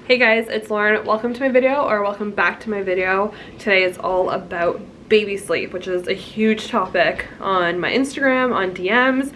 Hey guys, it's Lauren. Welcome to my video, or welcome back to my video. Today is all about baby sleep, which is a huge topic on my Instagram, on DMs,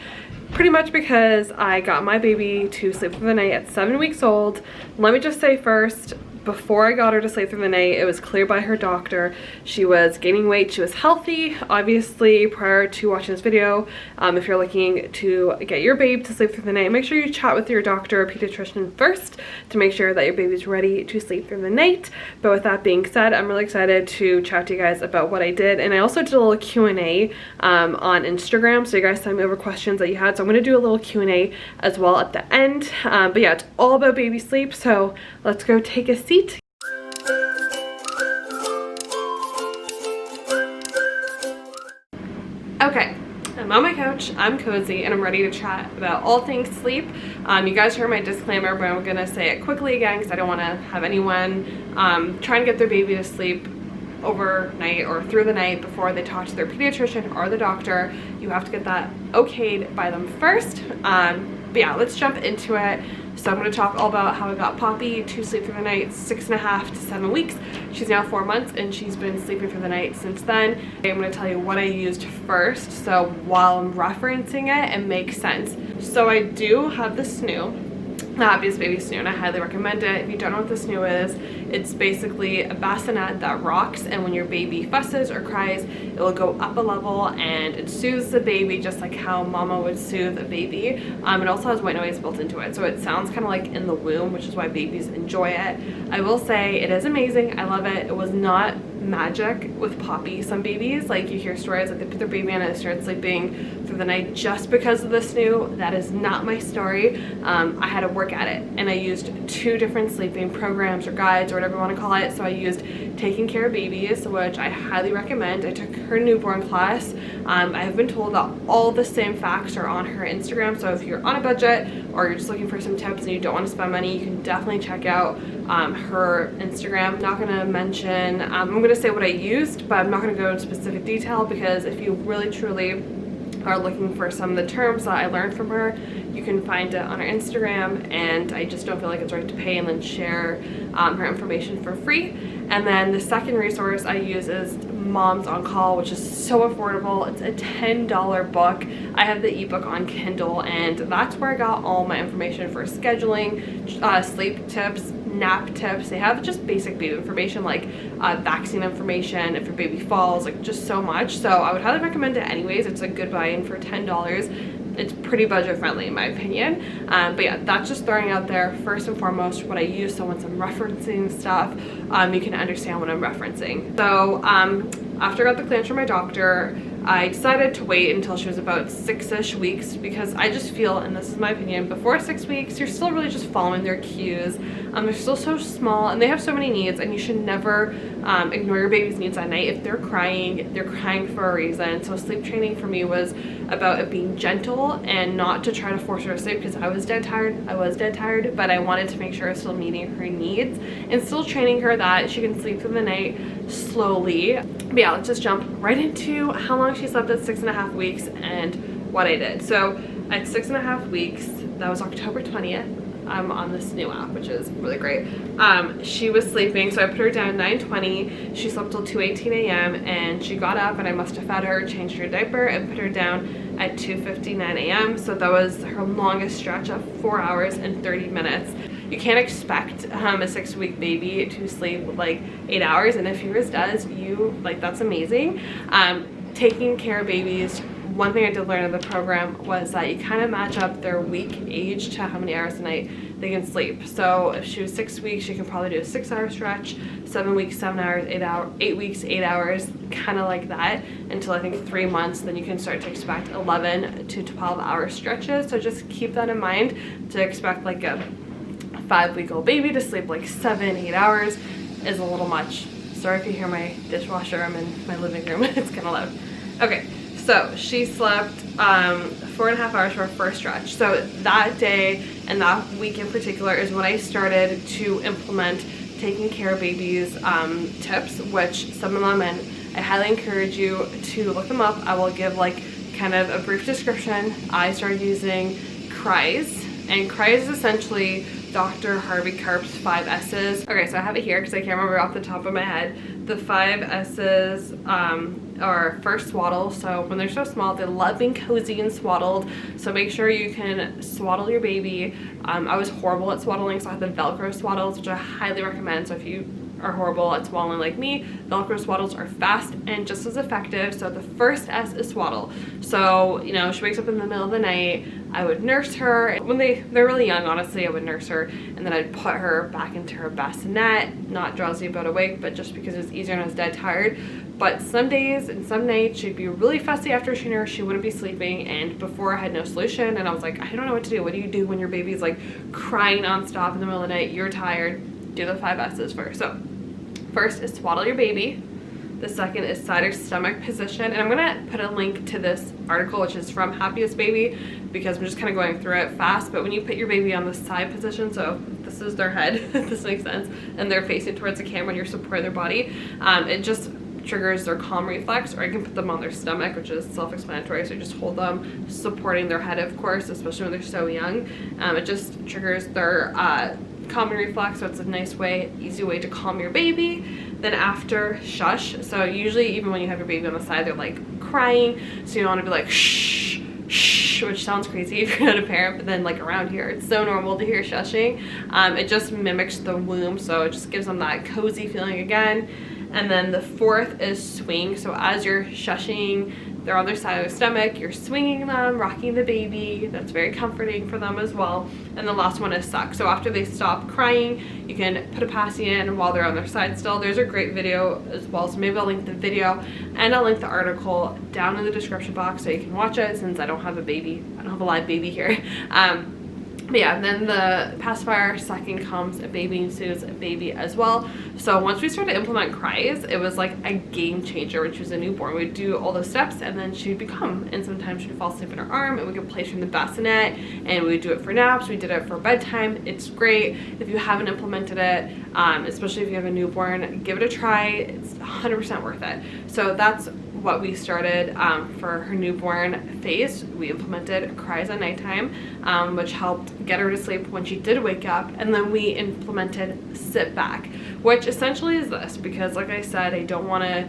pretty much because I got my baby to sleep through the night at 7 weeks old. Let me just say first, before I got her to sleep through the night, it was clear by her doctor she was gaining weight. She was healthy. Obviously, prior to watching this video, if you're looking to get your babe to sleep through the night, make sure you chat with your doctor or pediatrician first to make sure that your baby's ready to sleep through the night. But with that being said, I'm really excited to chat to you guys about what I did. And I also did a little Q&A on Instagram, so you guys sent me over questions that you had. So I'm going to do a little Q&A as well at the end. But yeah, it's all about baby sleep, so let's go take a seat. Okay, I'm on my couch, I'm cozy, and I'm ready to chat about all things sleep. You guys heard my disclaimer, but I'm gonna say it quickly again because I don't want to have anyone trying to get their baby to sleep overnight or through the night before they talk to their pediatrician or the doctor. You have to get that okayed by them first. But yeah, let's jump into it. So I'm going to talk all about how I got Poppy to sleep through the night 6.5 to 7 weeks. She's now 4 months and she's been sleeping through the night since then. I'm going to tell you what I used first, so while I'm referencing it, it makes sense. So I do have the Snoo, the Happiest Baby Snoo, and I highly recommend it. If you don't know what the Snoo is, it's basically a bassinet that rocks, and when your baby fusses or cries, it will go up a level and it soothes the baby just like how mama would soothe a baby. It also has white noise built into it, so it sounds kind of like in the womb, which is why babies enjoy it. I will say it is amazing. I love it. It was not magic with Poppy. Some babies, like, you hear stories like they put their baby in and they start sleeping through the night just because of the Snoo. That is not my story. I had to work at it, and I used 2 different sleeping programs or guides or whatever you want to call it. So I used Taking Care of Babies, which I highly recommend. I took her newborn class. I have been told that all the same facts are on her Instagram, so if you're on a budget or you're just looking for some tips and you don't want to spend money, you can definitely check out her Instagram. I'm not going to mention, I'm going to say what I used, but I'm not going to go into specific detail, because if you really truly are looking for some of the terms that I learned from her, you can find it on her Instagram, and I just don't feel like it's right to pay and then share her information for free. And then the second resource I use is Moms on Call, which is so affordable. It's a $10 book. I have the ebook on Kindle, and that's where I got all my information for scheduling, sleep tips, nap tips. They have just basic baby information, like vaccine information, if your baby falls, like just so much. So I would highly recommend it anyways. It's a good buy-in for $10. It's pretty budget friendly in my opinion. But yeah, that's just throwing out there first and foremost what I use, so once I'm referencing stuff, you can understand what I'm referencing. So after I got the clearance from my doctor, I decided to wait until she was about 6-ish weeks, because I just feel, and this is my opinion, before 6 weeks, you're still really just following their cues. They're still so small and they have so many needs, and you should never ignore your baby's needs at night. If they're crying for a reason. So sleep training for me was about it being gentle and not to try to force her to sleep, because I was dead tired, but I wanted to make sure I was still meeting her needs and still training her that she can sleep through the night slowly. But yeah, let's just jump right into how long she slept at 6.5 weeks and what I did. So at 6.5 weeks, that was October 20th. I'm on this new app, which is really great. She was sleeping, so I put her down at 9:20. She slept till 2:18 a.m. and she got up, and I must have fed her, changed her diaper, and put her down at 2:59 a.m. So that was her longest stretch of 4 hours and 30 minutes. You can't expect a 6-week baby to sleep like 8 hours, and if yours does, that's amazing. Taking Care of Babies, one thing I did learn in the program was that you kind of match up their week age to how many hours a night they can sleep. So if she was 6 weeks, she can probably do a 6-hour stretch, 7 weeks, 7 hours, 8 weeks, 8 hours, kind of like that, until I think 3 months. Then you can start to expect 11 to 12-hour stretches. So just keep that in mind. To expect like a 5-week-old baby to sleep like 7-8 hours is a little much. Sorry if you hear my dishwasher. I'm in my living room. It's kind of loud. Okay. So she slept 4.5 hours for her first stretch. So that day and that week in particular is when I started to implement Taking Care of Babies tips, which some of them, and I highly encourage you to look them up. I will give like kind of a brief description. I started using Cries, and Cries is essentially Dr. Harvey Karp's 5 S's. Okay, so I have it here because I can't remember off the top of my head. The 5 S's are first swaddle. So when they're so small, they love being cozy and swaddled. So make sure you can swaddle your baby. I was horrible at swaddling, so I had the Velcro swaddles, which I highly recommend. So if you are horrible at swaddling like me, Velcro swaddles are fast and just as effective. So the first S is swaddle. So, you know, she wakes up in the middle of the night, I would nurse her. When they're really young, honestly, I would nurse her and then I'd put her back into her bassinet, not drowsy but awake, but just because it's easier and I was dead tired. But some days and some nights she'd be really fussy after she nursed, she wouldn't be sleeping, and before I had no solution, and I was like, I don't know what to do. What do you do when your baby's like crying nonstop in the middle of the night, you're tired? Do the 5 S's first. So first is swaddle your baby. The second is side or stomach position. And I'm gonna put a link to this article, which is from Happiest Baby, because I'm just kind of going through it fast. But when you put your baby on the side position, so this is their head, if this makes sense, and they're facing towards the camera and you're supporting their body, it just triggers their calm reflex. Or I can put them on their stomach, which is self-explanatory. So you just hold them supporting their head, of course, especially when they're so young. It just triggers their calming reflex, so it's a nice way, easy way to calm your baby. Then after, shush. So usually even when you have your baby on the side, they're like crying, so you don't want to be like shh, shh, which sounds crazy if you're not a parent, but then like around here it's so normal to hear shushing. It just mimics the womb, so it just gives them that cozy feeling again. And then the fourth is swing. So as you're shushing, they're on their side of their stomach, you're swinging them, rocking the baby. That's very comforting for them as well. And the last one is suck. So after they stop crying, you can put a passy in while they're on their side still. There's a great video as well, so maybe I'll link the video and I'll link the article down in the description box so you can watch it, since I don't have a baby. I don't have a live baby here. But yeah, then the pacifier, sucking comes, a baby ensues, a baby as well. So once we started to implement cries, it was like a game changer. When she was a newborn, we'd do all those steps and then she'd become, and sometimes she'd fall asleep in her arm and we could place her in the bassinet, and we'd do it for naps, we did it for bedtime. It's great. If you haven't implemented it, especially if you have a newborn, give it a try. It's 100% worth it. So that's what we started for her newborn phase. We implemented cries at nighttime, which helped get her to sleep when she did wake up. And then we implemented sit back, which essentially is this, because like I said, I don't want to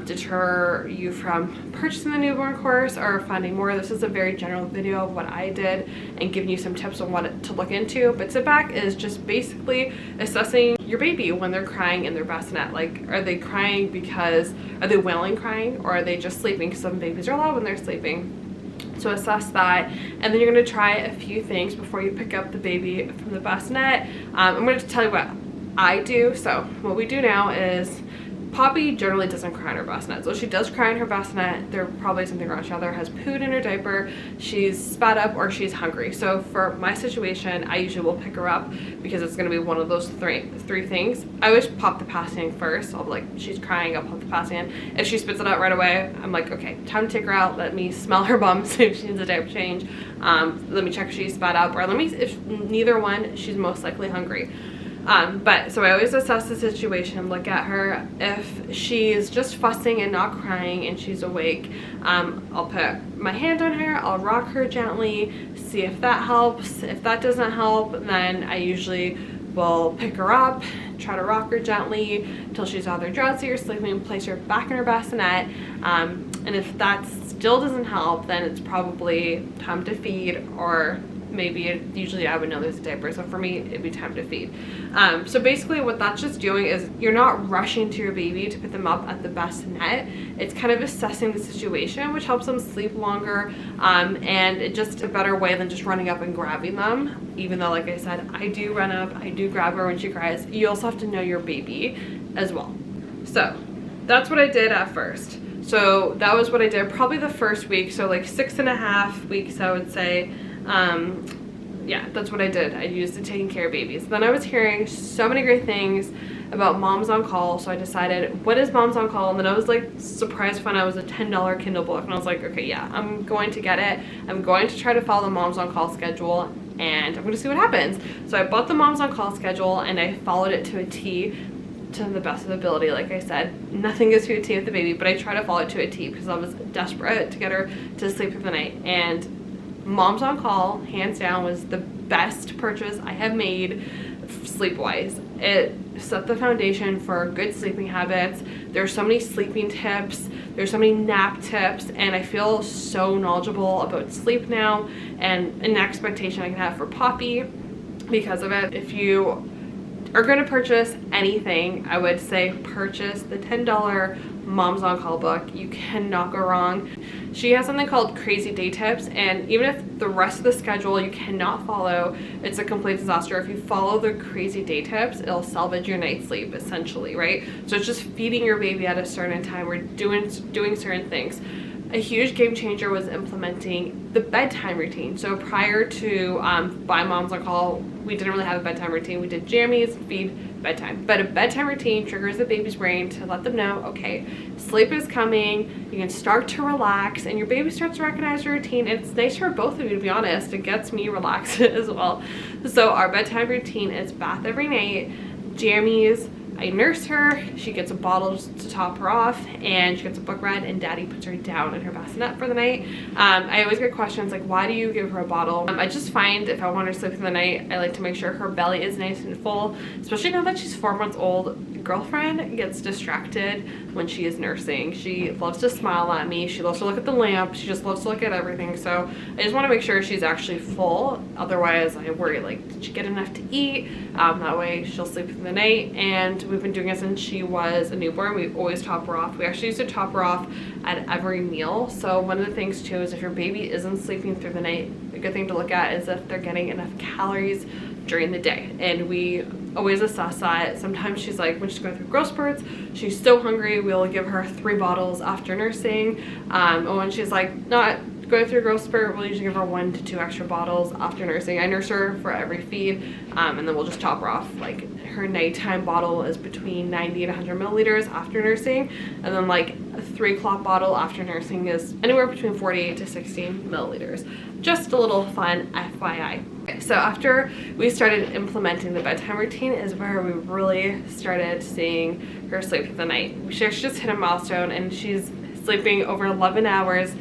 deter you from purchasing the newborn course or finding more. This is a very general video of what I did and giving you some tips on what to look into. But sit back is just basically assessing your baby when they're crying in their bassinet. Like, are they crying because, are they wailing crying, or are they just sleeping? Because some babies are loud when they're sleeping. So assess that, and then you're going to try a few things before you pick up the baby from the bassinet. I'm going to tell you what I do. So what we do now is, Poppy generally doesn't cry in her bassinet. So she does cry in her bassinet. There probably something wrong. She either has pooed in her diaper, she's spat up, or she's hungry. So for my situation, I usually will pick her up because it's going to be one of those three things. I always pop the passy in first. I'll be like, she's crying, I'll pop the passy in. If she spits it out right away, I'm like, okay, time to take her out. Let me smell her bum, see if she needs a diaper change. Let me check if she's spat up, or let me, if neither one, she's most likely hungry. But so I always assess the situation, look at her. If she's just fussing and not crying and she's awake, I'll put my hand on her, I'll rock her gently, see if that helps. If that doesn't help, then I usually will pick her up, try to rock her gently until she's either drowsy or sleeping, and place her back in her bassinet. And if that still doesn't help, then it's probably time to feed, or maybe usually I would know there's a diaper, so for me it'd be time to feed. So basically what that's just doing is you're not rushing to your baby to put them up at the bassinet. It's kind of assessing the situation, which helps them sleep longer, and it's just a better way than just running up and grabbing them. Even though, like I said, I do run up, I do grab her when she cries. You also have to know your baby as well. So that's what I did at first. So that was what I did probably the first week, so like 6.5 weeks I would say. Yeah, that's what I did. I used it taking care of babies. Then I was hearing so many great things about Moms on Call, so I decided, what is Moms on Call? And then I was like surprised to find out it was a $10 Kindle book, and I was like, okay, yeah, I'm going to get it. I'm going to try to follow the Moms on Call schedule, and I'm going to see what happens. So I bought the Moms on Call schedule and I followed it to a T, to the best of ability. Like I said, nothing goes to a T with the baby, but I try to follow it to a T because I was desperate to get her to sleep for the night. And Moms on Call, hands down, was the best purchase I have made sleep-wise. It set the foundation for good sleeping habits. There's so many sleeping tips, there's so many nap tips, and I feel so knowledgeable about sleep now and an expectation I can have for Poppy because of it. If you are going to purchase anything, I would say purchase the $10 Moms on Call book. You cannot go wrong. She has something called Crazy Day Tips, and even if the rest of the schedule you cannot follow, it's a complete disaster. If you follow the Crazy Day Tips, it'll salvage your night's sleep essentially, right? So it's just feeding your baby at a certain time or doing certain things. A huge game changer was implementing the bedtime routine. So prior to by Moms on Call, we didn't really have a bedtime routine. We did jammies, feed, bedtime. But a bedtime routine triggers the baby's brain to let them know, okay, sleep is coming, you can start to relax, and your baby starts to recognize your routine. It's nice for both of you, to be honest. It gets me relaxed as well. So our bedtime routine is bath every night, jammies, I nurse her, she gets a bottle to top her off, and she gets a book read, and Daddy puts her down in her bassinet for the night. I always get questions like, why do you give her a bottle? I just find if I want her to sleep through the night, I like to make sure her belly is nice and full, especially now that she's 4 months old. Girlfriend gets distracted when she is nursing. She loves to smile at me, she loves to look at the lamp, she just loves to look at everything. So I just want to make sure she's actually full. Otherwise I worry, like, did she get enough to eat? That way she'll sleep through the night. And we've been doing it since she was a newborn. We always top her off. We actually used to top her off at every meal. So one of the things too is if your baby isn't sleeping through the night, a good thing to look at is if they're getting enough calories during the day. And we always assess that. Sometimes she's like, when she's going through growth spurts, she's so hungry, we'll give her 3 bottles after nursing. And when she's like not going through a growth spurt, we'll usually give her 1 to 2 extra bottles after nursing. I nurse her for every feed, and then we'll just top her off. Like, her nighttime bottle is between 90 and 100 milliliters after nursing, and then like a 3 o'clock bottle after nursing is anywhere between 48 to 60 milliliters. Just a little fun FYI. Okay, so after we started implementing the bedtime routine is where we really started seeing her sleep through the night. She actually just hit a milestone, and she's sleeping over 11 hours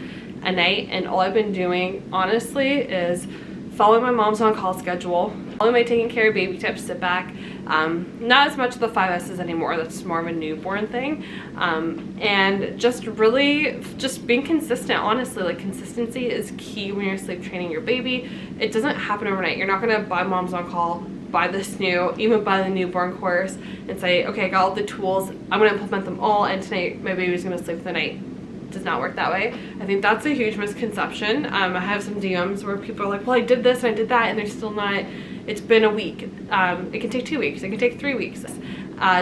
a night, and all I've been doing honestly is following my Moms on Call schedule, following my taking care of baby tips, sit back, not as much of the 5S's anymore, that's more of a newborn thing, and just really just being consistent. Honestly, like, consistency is key when you're sleep training your baby. It doesn't happen overnight. You're not gonna buy Moms on Call, buy this new, even buy the newborn course and say, okay, I got all the tools, I'm gonna implement them all, and tonight my baby's gonna sleep the night. Does not work that way. I think that's a huge misconception. I have some DMs where people are like, well, I did this and I did that, and they're still not. It's been a week. It can take 2 weeks, it can take 3 weeks.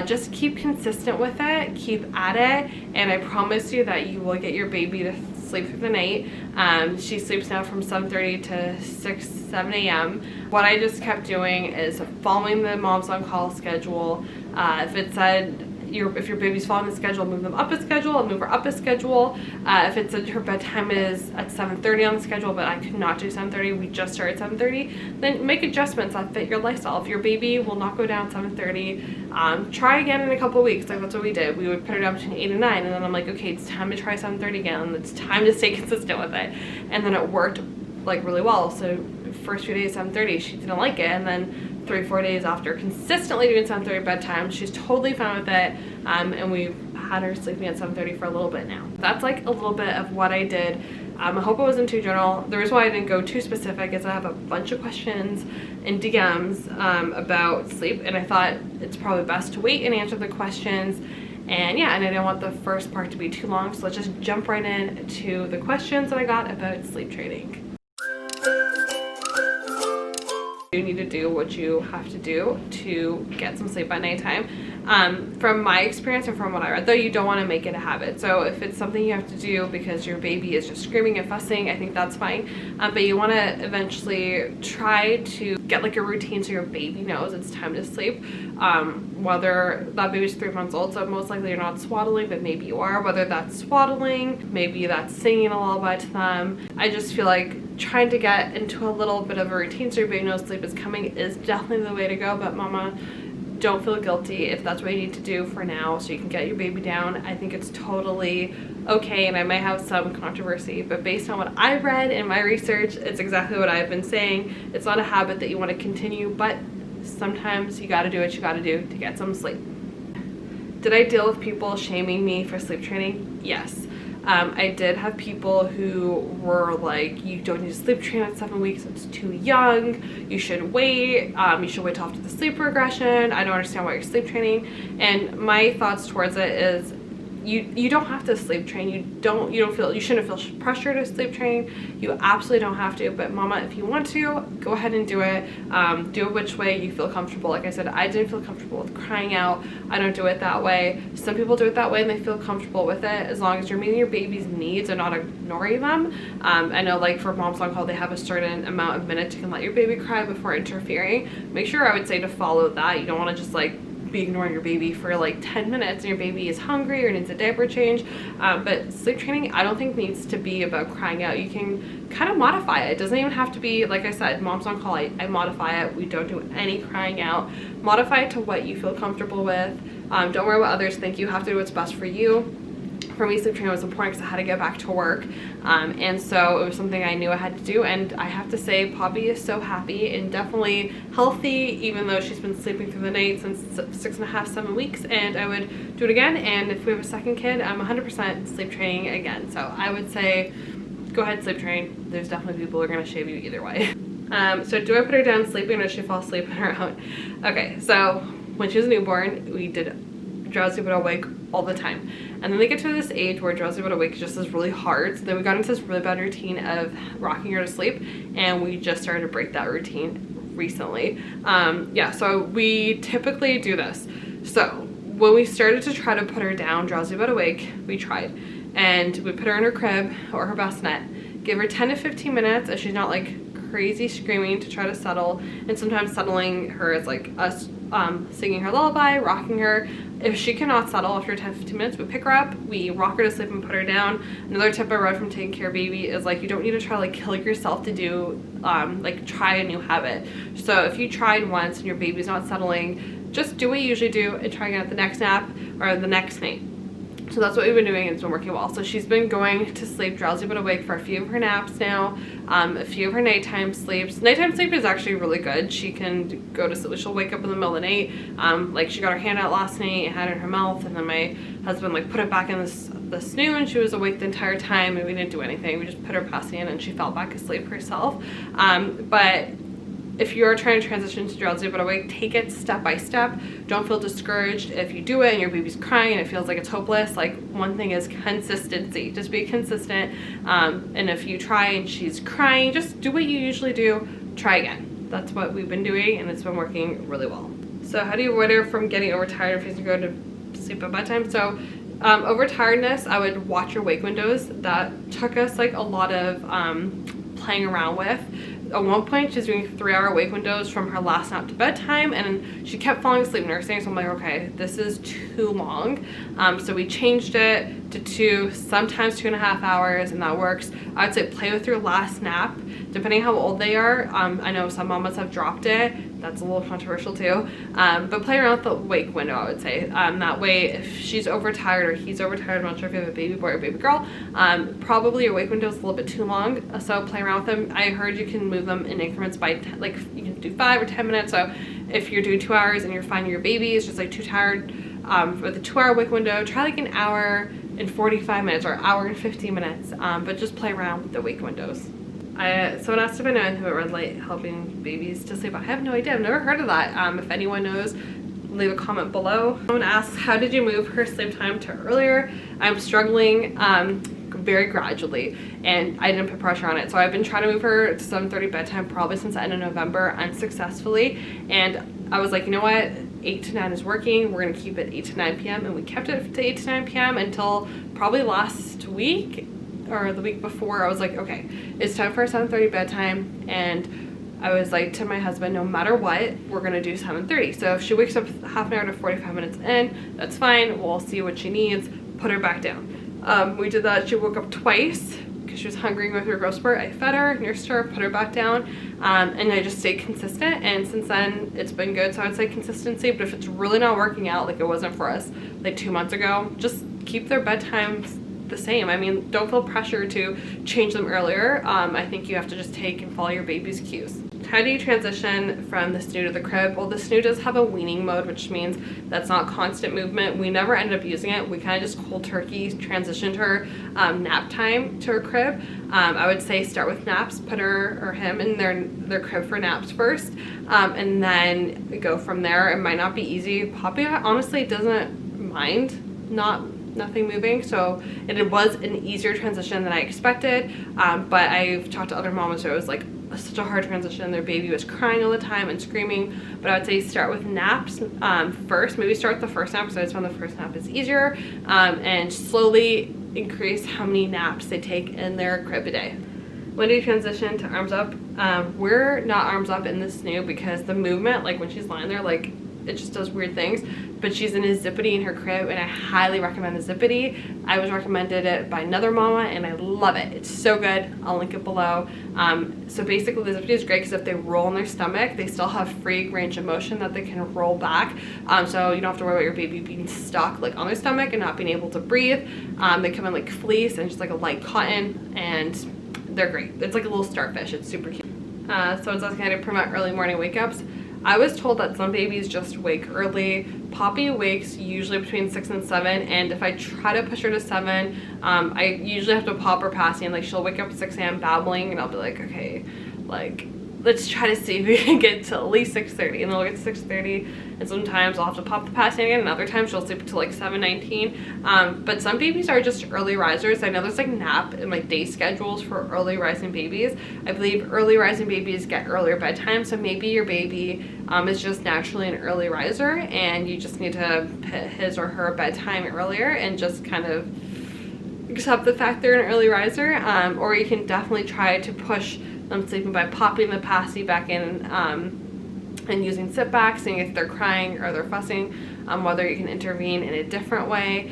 Just keep consistent with it, keep at it, and I promise you that you will get your baby to sleep through the night. She sleeps now from 7:30 to 7 a.m. What I just kept doing is following the Moms on Call schedule. If it said if your baby's following the schedule, move them up a schedule, I'll move her up a schedule. If it said her bedtime is at 7:30 on the schedule, but I could not do 7:30, we just started 7:30, then make adjustments that fit your lifestyle. If your baby will not go down 7:30, try again in a couple weeks. Like, that's what we did. We would put her down between 8 and 9, and then I'm like, okay, it's time to try 7:30 again, and it's time to stay consistent with it. And then it worked like really well. So first few days 7:30, she didn't like it, and then 3-4 days after consistently doing 7:30 bedtime, she's totally fine with it, and we've had her sleeping at 7:30 for a little bit now. That's like a little bit of what I did. I hope it wasn't too general. The reason why I didn't go too specific is I have a bunch of questions in DMs about sleep, and I thought it's probably best to wait and answer the questions. And yeah, and I didn't want the first part to be too long, so let's just jump right in to the questions that I got about sleep training. You need to do what you have to do to get some sleep at nighttime. From my experience and from what I read, though, you don't want to make it a habit. So if it's something you have to do because your baby is just screaming and fussing, I think that's fine. But you want to eventually try to get like a routine so your baby knows it's time to sleep. Whether that baby's 3 months old, so most likely you're not swaddling, but maybe you are. Whether that's swaddling, maybe that's singing a lullaby to them. I just feel like trying to get into a little bit of a routine so your baby knows sleep is coming is definitely the way to go. But mama, don't feel guilty if that's what you need to do for now so you can get your baby down. I think it's totally okay, and I might have some controversy, but based on what I've read in my research, it's exactly what I've been saying. It's not a habit that you want to continue, but sometimes you got to do what you got to do to get some sleep. Did I deal with people shaming me for sleep training? Yes. I did have people who were like, you don't need to sleep train at 7 weeks, it's too young, you should wait, till after the sleep regression, I don't understand why you're sleep training. And my thoughts towards it is, you don't have to sleep train. You shouldn't feel pressure to sleep train. You absolutely don't have to, but mama, if you want to, go ahead and do it. Do it which way you feel comfortable. Like I said, I didn't feel comfortable with crying out. I don't do it that way. Some people do it that way and they feel comfortable with it, as long as you're meeting your baby's needs and not ignoring them. I know, like for Moms on Call, they have a certain amount of minutes you can let your baby cry before interfering. Make sure, I would say, to follow that. You don't want to just like be ignoring your baby for like 10 minutes and your baby is hungry or needs a diaper change. But sleep training, I don't think needs to be about crying out. You can kind of modify it. It doesn't even have to be, like I said, Moms on Call, I modify it. We don't do any crying out. Modify it to what you feel comfortable with. Don't worry what others think. You have to do what's best for you. For me, sleep training was important because I had to get back to work, and so it was something I knew I had to do. And I have to say, Poppy is so happy and definitely healthy, even though she's been sleeping through the night since 6.5, 7 weeks. And I would do it again, and if we have a second kid, I'm 100% sleep training again. So I would say, go ahead, sleep train. There's definitely people who are going to shave you either way. So do I put her down sleeping or does she fall asleep on her own? Okay, so when she was a newborn, we did drowsy but awake all the time. And then they get to this age where drowsy but awake just is really hard. So then we got into this really bad routine of rocking her to sleep, and we just started to break that routine recently. Yeah, so we typically do this. So when we started to try to put her down drowsy but awake, we tried. And we put her in her crib or her bassinet, give her 10 to 15 minutes if she's not like crazy screaming to try to settle. And sometimes settling her is like us singing her lullaby, rocking her. If she cannot settle after 10-15 minutes, we pick her up, we rock her to sleep and put her down. Another tip I read from Taking Care of Baby is like, you don't need to try like kill yourself to do like try a new habit. So if you tried once and your baby's not settling, just do what you usually do and try again at the next nap or the next night. So that's what we've been doing, and it's been working well. So she's been going to sleep drowsy but awake for a few of her naps now, a few of her nighttime sleeps. Nighttime sleep is actually really good. She can go to sleep, she'll wake up in the middle of the night. Like she got her hand out last night and had it in her mouth, and then my husband like put it back in the snoo, and she was awake the entire time, and we didn't do anything. We just put her passing in and she fell back asleep herself. But if you're trying to transition to drowsy but awake, take it step by step. Don't feel discouraged if you do it and your baby's crying and it feels like it's hopeless. Like, one thing is consistency. Just be consistent. And if you try and she's crying, just do what you usually do. Try again. That's what we've been doing, and it's been working really well. So how do you avoid her from getting overtired if you go to sleep at bedtime? So overtiredness, I would watch your wake windows. That took us like a lot of playing around with. At one point, she's doing 3-hour wake windows from her last nap to bedtime, and she kept falling asleep nursing. So I'm like, okay, this is too long. So we changed it to 2, sometimes 2.5 hours, and that works. I'd say play with your last nap, depending how old they are. I know some mamas have dropped it. That's a little controversial too. But play around with the wake window, I would say. That way, if she's overtired or he's overtired, I'm not sure if you have a baby boy or baby girl, probably your wake window is a little bit too long. So play around with them. I heard you can move them in increments by, like, you can do 5 or 10 minutes. So if you're doing 2 hours and you're finding your baby is just like too tired, with a 2-hour wake window, try like an hour and 45 minutes or hour and 15 minutes, but just play around with the wake windows. Someone asked if I know anything about red light helping babies to sleep. I have no idea. I've never heard of that. If anyone knows, leave a comment below. Someone asks, how did you move her sleep time to earlier? I'm struggling very gradually, and I didn't put pressure on it. So I've been trying to move her to 7:30 bedtime probably since the end of November unsuccessfully. And I was like, you know what? 8 to 9 is working. We're going to keep it 8 to 9 p.m. And we kept it to 8 to 9 p.m. until probably last week or the week before. I was like, okay, it's time for a 7:30 bedtime. And I was like to my husband, no matter what, we're going to do 7:30. So if she wakes up half an hour to 45 minutes in, that's fine. We'll see what she needs, put her back down. We did that. She woke up twice because because she was hungry with her growth spurt. I fed her, nursed her, put her back down, and I just stayed consistent, and since then it's been good. So I would say consistency, but if it's really not working out, like it wasn't for us like 2 months ago, just keep their bedtimes the same. I mean, don't feel pressure to change them earlier. I think you have to just take and follow your baby's cues. How do you transition from the snoo to the crib? Well, the snoo does have a weaning mode, which means that's not constant movement. We never ended up using it. We kind of just cold turkey transitioned her nap time to her crib. I would say start with naps, put her or him in their crib for naps first, and then go from there. It might not be easy. Poppy honestly doesn't mind nothing moving, so it was an easier transition than I expected, but I've talked to other moms where it was like such a hard transition. Their baby was crying all the time and screaming. But I would say start with naps first. Maybe start the first nap, because I just found the first nap is easier, and slowly increase how many naps they take in their crib a day. When do you transition to arms up? We're not arms up in the snoo because the movement, like when she's lying there, like it just does weird things. But she's in a Zippity in her crib, and I highly recommend the Zippity. I was recommended it by another mama, and I love it. It's so good. I'll link it below. So basically the Zippity is great because if they roll on their stomach, they still have free range of motion that they can roll back. So you don't have to worry about your baby being stuck like on their stomach and not being able to breathe. They come in like fleece and just like a light cotton, and they're great. It's like a little starfish. It's super cute. So it's also kind of promote early morning wake ups. I was told that some babies just wake early. Poppy wakes usually between 6 and 7, and if I try to push her to 7, I usually have to pop her passy, and like she'll wake up at 6 a.m. babbling, and I'll be like, okay, like let's try to see if we can get to at least 6:30, and then we'll get to 6:30, and sometimes I'll have to pop the passy again, and other times she'll sleep until like 7:19. But some babies are just early risers. I know there's like nap and like day schedules for early rising babies. I believe early rising babies get earlier bedtime, so maybe your baby is just naturally an early riser, and you just need to put his or her bedtime earlier and just kind of accept the fact they're an early riser. Or you can definitely try to push them sleeping by popping the passy back in and using sit back, seeing if they're crying or they're fussing, whether you can intervene in a different way.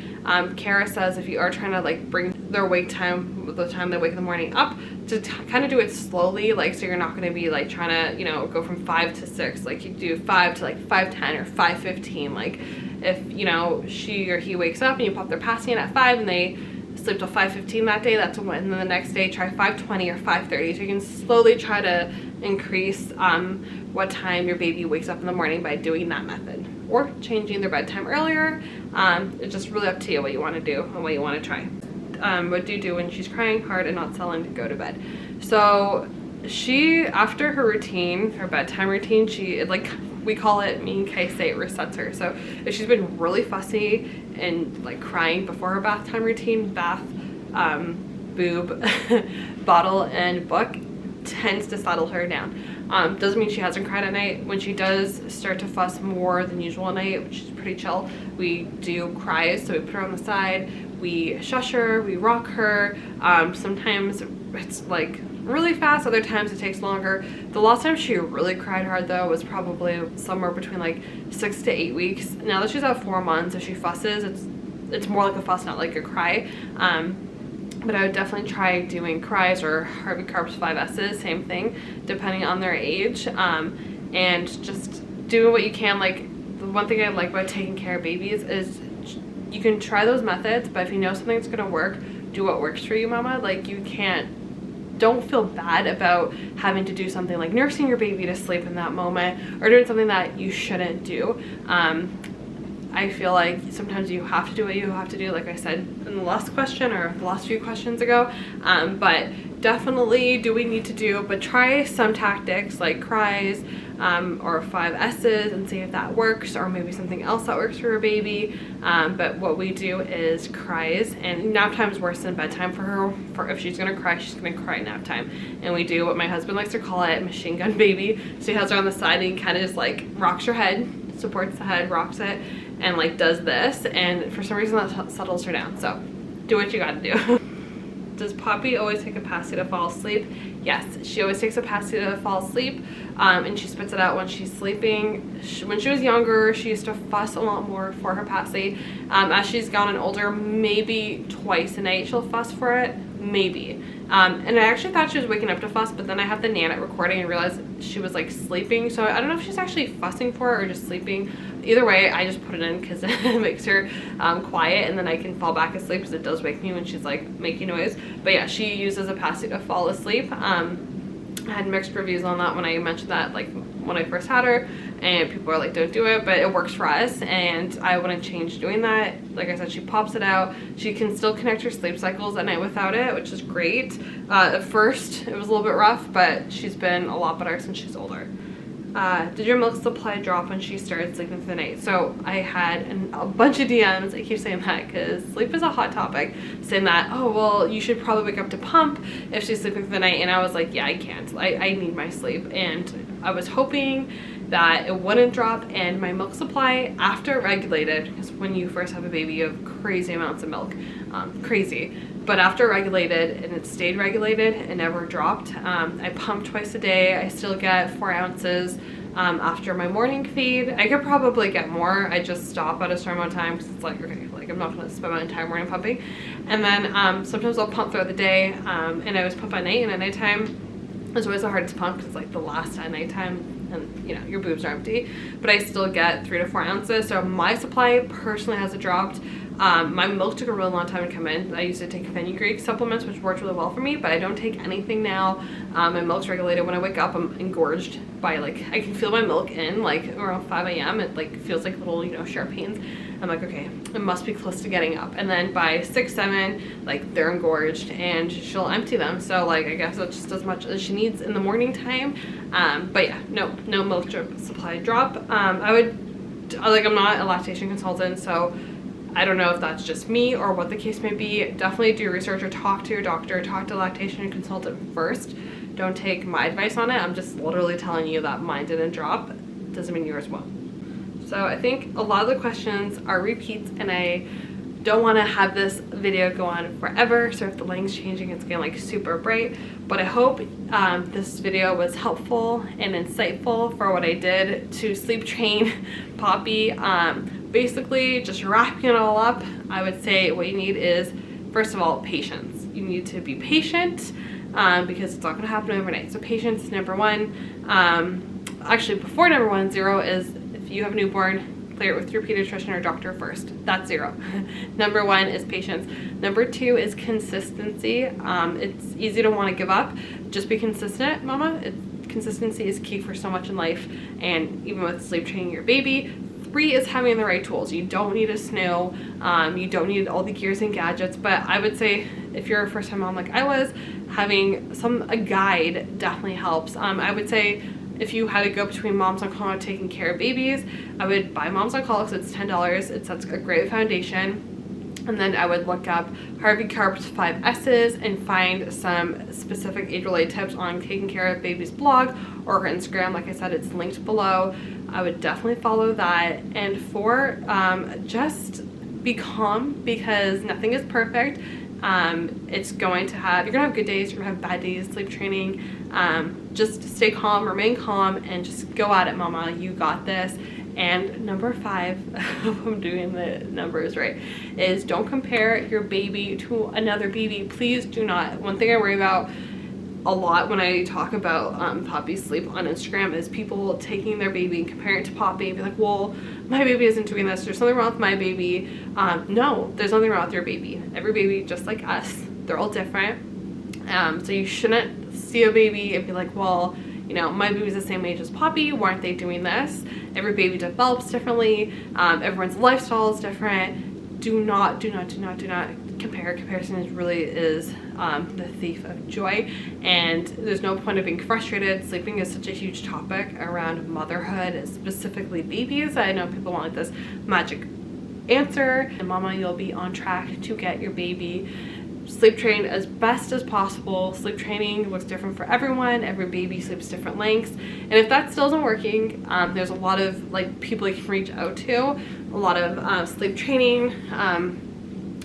Kara says if you are trying to like bring their wake time, the time they wake in the morning up, to kind of do it slowly, like so you're not going to be like trying to, you know, go from 5 to 6, like you do 5 to like 5:10 or 5:15. Like if, you know, she or he wakes up and you pop their passy in at 5 and they sleep till 5:15 that day, that's when, and then the next day try 5:20 or 5:30. So you can slowly try to increase what time your baby wakes up in the morning by doing that method, or changing their bedtime earlier. It's just really up to you what you want to do and what you want to try. What do you do when she's crying hard and not telling to go to bed? So she, after her routine, her bedtime routine, she like, we call it, me and Kay say it resets her. So if she's been really fussy and like crying before her bath time routine, bath, boob, bottle, and book tends to settle her down. Doesn't mean she hasn't cried at night. When she does start to fuss more than usual at night, which is pretty chill, we do cries. So we put her on the side, we shush her, we rock her. Sometimes it's like really fast, other times it takes longer. The last time she really cried hard though was probably somewhere between like 6 to 8 weeks. Now that she's at 4 months, if she fusses, it's more like a fuss, not like a cry. But I would definitely try doing cries or Harvey Karp's 5S's, same thing, depending on their age. And just doing what you can. Like, the one thing I like about taking care of babies is you can try those methods, but if you know something's gonna work, do what works for you, mama. Like, don't feel bad about having to do something like nursing your baby to sleep in that moment, or doing something that you shouldn't do. I feel like sometimes you have to do what you have to do, like I said in the last question or the last few questions ago. But definitely do what we need to do, but try some tactics like cries or 5S's and see if that works, or maybe something else that works for your baby. But what we do is cries, and nap time is worse than bedtime for her. For if she's gonna cry, she's gonna cry nap time. And we do what my husband likes to call it, machine gun baby. So he has her on the side and he kind of just like rocks her head, supports the head, rocks it, and like does this, and for some reason that settles her down. So do what you gotta do. Does Poppy always take a passy to fall asleep? Yes, she always takes a passy to fall asleep, and she spits it out when she's sleeping. When she was younger, she used to fuss a lot more for her passy. As she's gotten older, maybe twice a night she'll fuss for it, maybe. And I actually thought she was waking up to fuss, but then I had the Nanette recording and realized she was like sleeping. So I don't know if she's actually fussing for her or just sleeping. Either way, I just put it in because it makes her quiet, and then I can fall back asleep because it does wake me when she's like making noise. But yeah, she uses Opacity to fall asleep. I had mixed reviews on that when I mentioned that, like when I first had her, and people are like, don't do it, but it works for us and I wouldn't change doing that. Like I said, she pops it out. She can still connect her sleep cycles at night without it, which is great. At first it was a little bit rough, but she's been a lot better since she's older. Did your milk supply drop when she started sleeping for the night? So I had a bunch of DMs, I keep saying that because sleep is a hot topic, saying that, oh, well, you should probably wake up to pump if she's sleeping for the night. And I was like, yeah, I can't. I need my sleep. And I was hoping that it wouldn't drop, and my milk supply after regulated, because when you first have a baby you have crazy amounts of milk, crazy, but after regulated and it stayed regulated, it never dropped. I pump twice a day. I still get 4 ounces after my morning feed. I could probably get more. I just stop at a certain amount of time because it's like, okay, like I'm not going to spend my entire morning pumping. And then sometimes I'll pump throughout the day, and I always pump at night, and at nighttime it's always the hardest pump because it's like the last at nighttime and you know your boobs are empty, but I still get 3 to 4 ounces. So my supply personally hasn't dropped. My milk took a really long time to come in. I used to take fenugreek supplements, which worked really well for me, but I don't take anything now. My milk's regulated. When I wake up, I'm engorged by, like, I can feel my milk in like around 5 a.m. It like feels like little, you know, sharp pains. I'm like, okay, it must be close to getting up. And then by 6, 7, like they're engorged and she'll empty them. So like, I guess that's just as much as she needs in the morning time. But yeah, no milk supply drop. I would, like, I'm not a lactation consultant, so I don't know if that's just me or what the case may be. Definitely do research or talk to your doctor, talk to a lactation consultant first. Don't take my advice on it. I'm just literally telling you that mine didn't drop. Doesn't mean yours won't. So I think a lot of the questions are repeats, and I don't want to have this video go on forever. So if the lighting's changing, it's getting like super bright. But I hope this video was helpful and insightful for what I did to sleep train Poppy. Basically, just wrapping it all up, I would say what you need is, first of all, patience. You need to be patient because it's not going to happen overnight. So patience is number one. Actually, before number 1, 0 is if you have a newborn, clear it with your pediatrician or doctor first. That's 0. Number 1 is patience. Number 2 is consistency. It's easy to want to give up. Just be consistent, mama. Consistency is key for so much in life, and even with sleep training your baby. 3 is having the right tools. You don't need a SNOO. You don't need all the gears and gadgets, but I would say if you're a first-time mom like I was, having a guide definitely helps. I would say if you had to go between Moms on Call and taking care of babies, I would buy Moms on Call because it's $10. It sets a great foundation. And then I would look up Harvey Karp's 5 S's and find some specific age-related tips on Taking Care of Baby's blog or her Instagram. Like I said, it's linked below. I would definitely follow that. And 4, just be calm because nothing is perfect. You're gonna have good days, you're gonna have bad days, sleep training. Just stay calm, remain calm, and just go at it, mama. You got this. And number 5, if I'm doing the numbers right, is don't compare your baby to another baby. Please do not. One thing I worry about a lot when I talk about Poppy's sleep on Instagram is people taking their baby and comparing it to Poppy and be like, well, my baby isn't doing this. There's something wrong with my baby. No, there's nothing wrong with your baby. Every baby, just like us, they're all different. So you shouldn't see a baby and be like, well, you know, my baby's the same age as Poppy. Why aren't they doing this? Every baby develops differently. Everyone's lifestyle is different. Do not compare. Comparison really is the thief of joy, and there's no point of being frustrated. Sleeping is such a huge topic around motherhood, specifically babies. I know people want this magic answer, and mama, you'll be on track to get your baby sleep trained as best as possible. Sleep training looks different for everyone. Every baby sleeps different lengths, and if that still isn't working, there's a lot of people you can reach out to, a lot of sleep training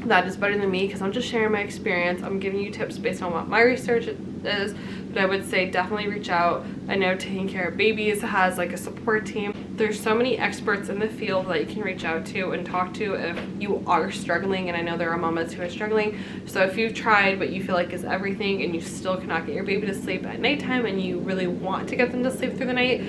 that is better than me, because I'm just sharing my experience. I'm giving you tips based on what my research is, but I would say definitely reach out. I know Taking Care of Babies has a support team. There's so many experts in the field that you can reach out to and talk to if you are struggling, and I know there are mamas who are struggling. So if you've tried what you feel like is everything and you still cannot get your baby to sleep at nighttime and you really want to get them to sleep through the night,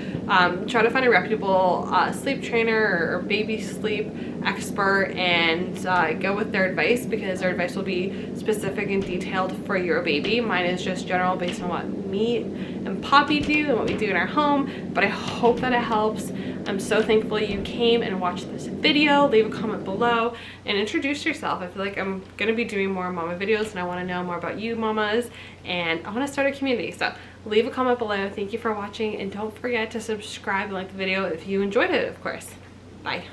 try to find a reputable sleep trainer or baby sleep expert and go with their advice, because their advice will be specific and detailed for your baby. Mine is just general based on what me and Poppy do and what we do in our home, but I hope that it helps. I'm so thankful you came and watched this video. Leave a comment below and introduce yourself. I feel like I'm gonna be doing more mama videos and I want to know more about you mamas, and I want to start a community. So leave a comment below. Thank you for watching, and don't forget to subscribe and like the video if you enjoyed it, of course. Bye.